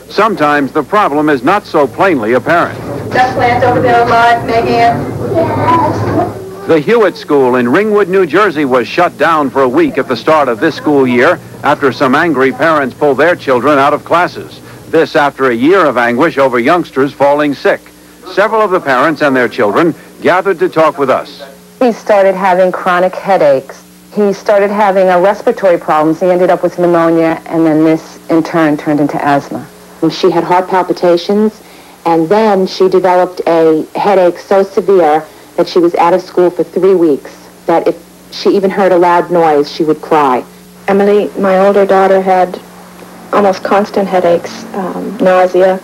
Sometimes the problem is not so plainly apparent. That plant over there alive, Megan? The Hewitt School in Ringwood, New Jersey was shut down for a week at the start of this school year after some angry parents pulled their children out of classes. This after a year of anguish over youngsters falling sick. Several of the parents and their children gathered to talk with us. He started having chronic headaches. He started having respiratory problems. He ended up with pneumonia, and then this, in turn, turned into asthma. She had heart palpitations, and then she developed a headache so severe that she was out of school for 3 weeks, that if she even heard a loud noise, she would cry. Emily, my older daughter, had almost constant headaches, nausea,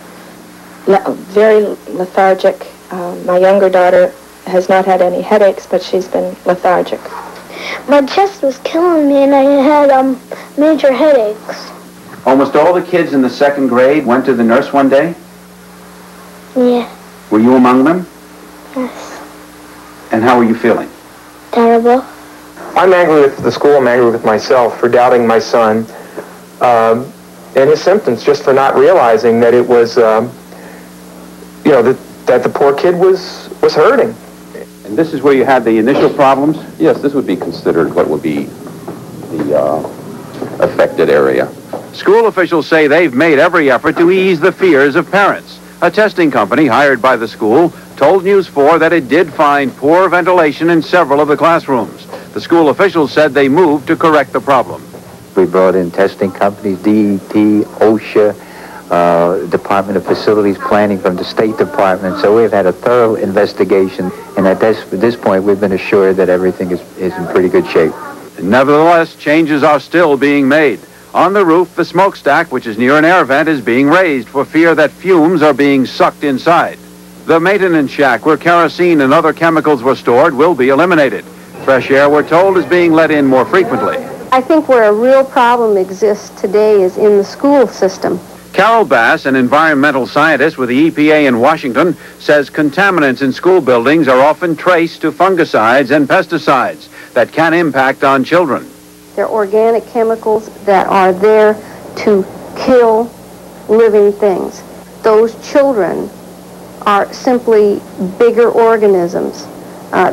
very lethargic. My younger daughter has not had any headaches, but she's been lethargic. My chest was killing me, and I had major headaches. Almost all the kids in the second grade went to the nurse one day? Yeah. Were you among them? Yes. And how were you feeling? Terrible. I'm angry with the school, I'm angry with myself for doubting my son and his symptoms, just for not realizing that it was, that the poor kid was hurting. And this is where you had the initial problems? Yes, this would be considered what would be the affected area. School officials say they've made every effort to ease the fears of parents. A testing company hired by the school told News 4 that it did find poor ventilation in several of the classrooms. The school officials said they moved to correct the problem. We brought in testing companies, DEP, OSHA, Department of Facilities Planning from the State Department. So we've had a thorough investigation, and at this point we've been assured that everything is in pretty good shape. Nevertheless, changes are still being made. On the roof, the smokestack, which is near an air vent, is being raised for fear that fumes are being sucked inside. The maintenance shack, where kerosene and other chemicals were stored, will be eliminated. Fresh air, we're told, is being let in more frequently. I think where a real problem exists today is in the school system. Carol Bass, an environmental scientist with the EPA in Washington, says contaminants in school buildings are often traced to fungicides and pesticides that can impact on children. They're organic chemicals that are there to kill living things. Those children are simply bigger organisms.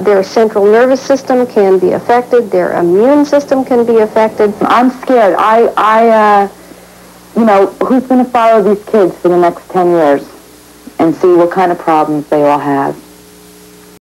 Their central nervous system can be affected. Their immune system can be affected. I'm scared. Who's going to follow these kids for the next 10 years and see what kind of problems they all have?